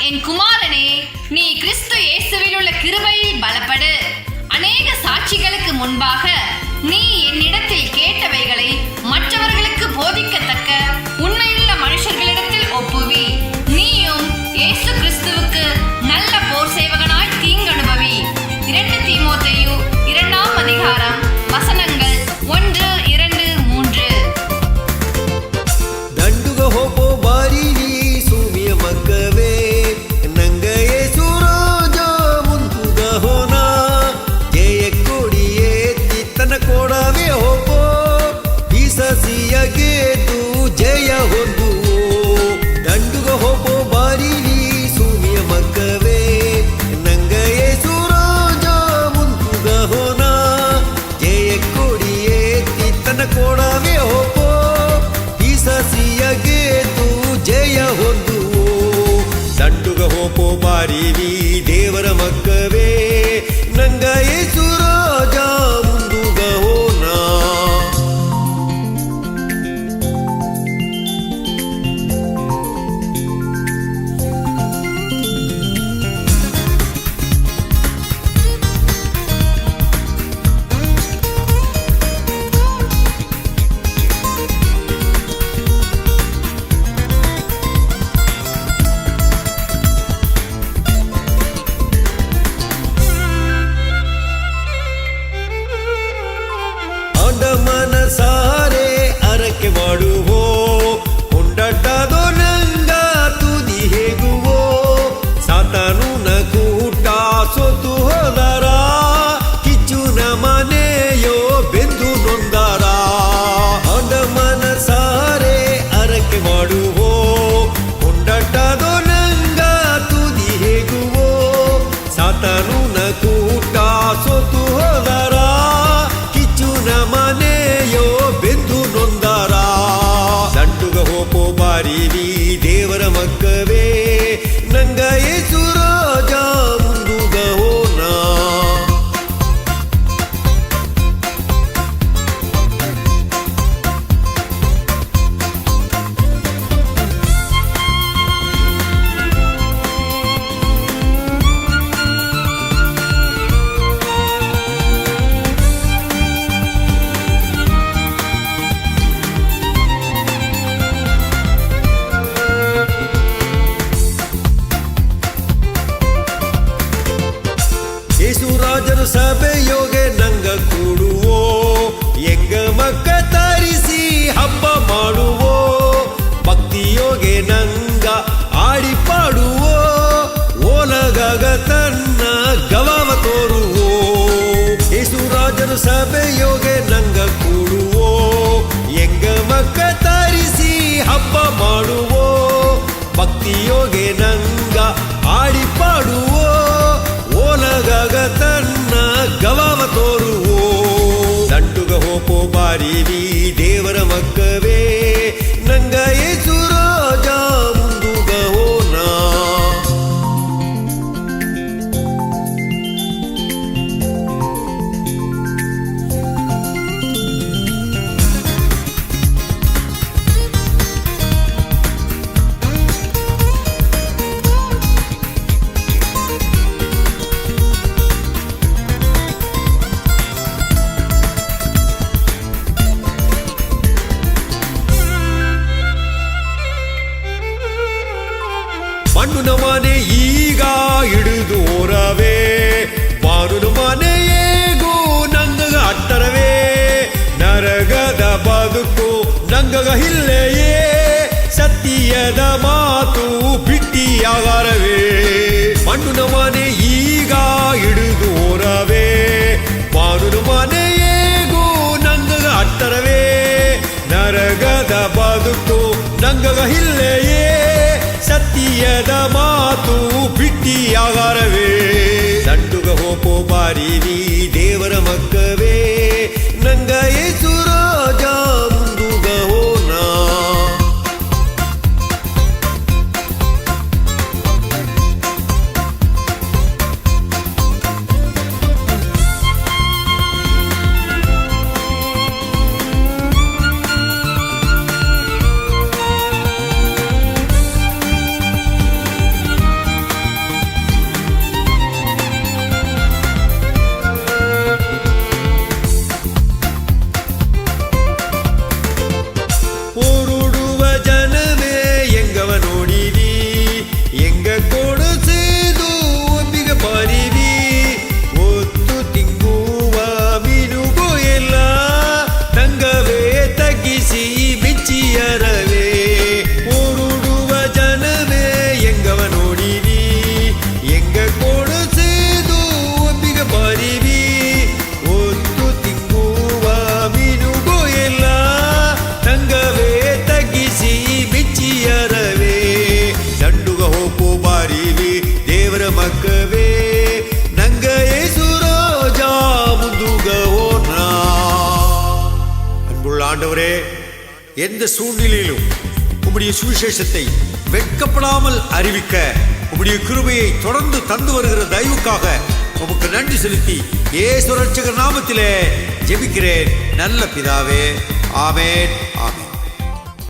என் குமாரனே, நீ கிறிஸ்து இயேசுவில் உள்ள கிருபையில் பலப்படு. அநேக சாட்சிகளுக்கு முன்பாக நீ என்னிடத்தில் கேட்டவைகளை மற்றவர்களுக்கு போதிக்கத்தக்க உண்மையுள்ள மனுஷர்களிடத்தில் ஒப்புவி. நீயும் இயேசு கிறிஸ்துவுக்கு நல்ல போர் சேவகனாய் தீங்கனுபவி. 2 தீமோத்தேயு 2ஆம் அதிகாரம் வசனங்கள் 1, 2, 3. ದಂಡುಗ ಹೋಪೋ ಬಾರಿ ಸೂಮಿಯ ಮಕ್ಕವೇ ನಂಗಯೇ ಸುರೋಜ ಮುಂದುಗ ಹೋನ ಜಯ ಕೊಡಿಯೇ ತಿತ್ತನ ಕೊಡವೇ ಹೋಪೋ ಬೀಸಸಿಯಗೆ ತು ಜಯ ಹೊಂದು ದಂಡುಗ ಹೋಪೋ ಬಾರಿ ಸೂಮಿಯ ಮಕ್ಕವೇ ನಂಗಯೇ ಸುರೋಜ ಮುಂದುಗ ಹೋನ ಜಯ ಕೊಡಿಯೇ ತಿತ್ತನ ಕೊಡವೇ ಹೋಪೋ ಬೀಸಸಿಯಗೆ ತು ಜಯ ಹೊಂದು ದಂಡುಗ ಹೋಪೋ ಬಾರಿವಿ ದೇವರ ಮಕ್ಕವೇ ನಂಗ ಯೇಸು ರಾಜ ಮುಂದುಗ ಹೋನ ಮನಸಾರೆ ಅರಕೆ ಮಾಡುವೋ ಉಂಡಟ್ಟದೋ ನಂಗ ತುದಿ ಹೇಗುವೋ ಸಾತನು ನ ಕೂಟ ಸೋತು ಹೋದರ ಕಿಚ್ಚುನ ಮನೆಯೋ ಬೆಂದು ನೊಂದರ ಅಂಡ ಮನಸಾರೆ ಅರಕೆ ಮಾಡುವೋ ಉಂಡಟ್ಟದೋ ನಂಗ ತುದಿ ಹೇಗುವೋ ಸಾತನು ನ ಕೂಟ ಸೋತು ಹೋದರ ಮನೆಯೋ ಬೆಂದು ನೊಂದರ ದಂಡುಗ ಹೋಪೋ ಬಾರಿವಿ ದೇವರ ಮಕ್ಕವೇ ನಂಗ ಯೇಸು ರಾಜ ಮುಂದುಗ ಹೋನ ಯೇಸುರಾಜರು ಸಭೆಯೋಗೆ ನಂಗ ಕೂಡುವೋ ಎಂಗ ಮಕ್ಕ ತರಿಸಿ ಹಬ್ಬ ಮಾಡುವೋ ಭಕ್ತಿಯೋಗೆ ನಂಗ ಆಡಿ ಪಾಡುವೋ ಓಲಗಾಗ ತನ್ನ ಗವಾವ ತೋರುವೋ ಯೇಸುರಾಜರು ಸಭೆಯೋಗೆ ನಂಗ ಕೂಡುವೋ ಎಂಗ ಮಕ್ಕ ತರಿಸಿ ಹಬ್ಬ ಮಾಡುವೋ ಭಕ್ತಿಯೋಗೆ ನಂಗ ಆಡಿ ಪಾಡುವೋ ಓಲಗಾಗ ತನ್ನ ಗವಾವ ತೋರುವೋ ದಂಡುಗ ಹೋಪೋ ಬಾರಿವಿ ದೇವರ ಮಕ್ಕವೇ ನಂಗ ಯೇಸು ರಾಜ ಮುಂದುಗ ಹೋನ ಮಣ್ಣುನ ಮನೆ ಈಗ ಹಿಡಿದು ಓರವೇ ಬಾನುನ ಮನೆಯೇಗೂ ನಂಗಗ ಅಟ್ಟರವೇ ನರಗದ ಬದುಕು ನಂಗಗ ಹಿಲ್ಲೆಯೇ ಸತ್ಯದ ಮಾತು ಬಿಟ್ಟಿಯಾಗರವೇ ಮಣ್ಣುನ ಮನೆ ಈಗ ಹಿಡಿದು ಓರವೇ ಬಾನುನ ಮನೆಯೇಗೂ ನಂಗಗ ಅಟ್ಟರವೇ ನರಗದ ಬದುಕು ನಂಗಗ ಹಿಲ್ಲೆಯೇ ಸತ್ಯದ ಮಾತು ಬಿಟ್ಟಿಯಾಗರವೇ ದಂಡುಗ ಹೋಪೋ ಬಾರಿವಿ ದೇವರ ಮಕ್ಕವೇ ನಂಗ ಯೇಸು ರಾಜ ಮುಂದುಗ ಹೋನ ஆண்டவரே, எந்த சூழ்நிலையிலும் உம்முடைய சுவிசேஷத்தை வெட்கப்படாமல் அறிவிக்க உம்முடைய கிருபையை தொடர்ந்து தந்து வருகிற தயவுக்காக உமக்கு நன்றி செலுத்தி இயேசு ரட்சகர் நாமத்திலே ஜெபிக்கிறேன் நல்ல பிதாவே. ஆமென், ஆமென்.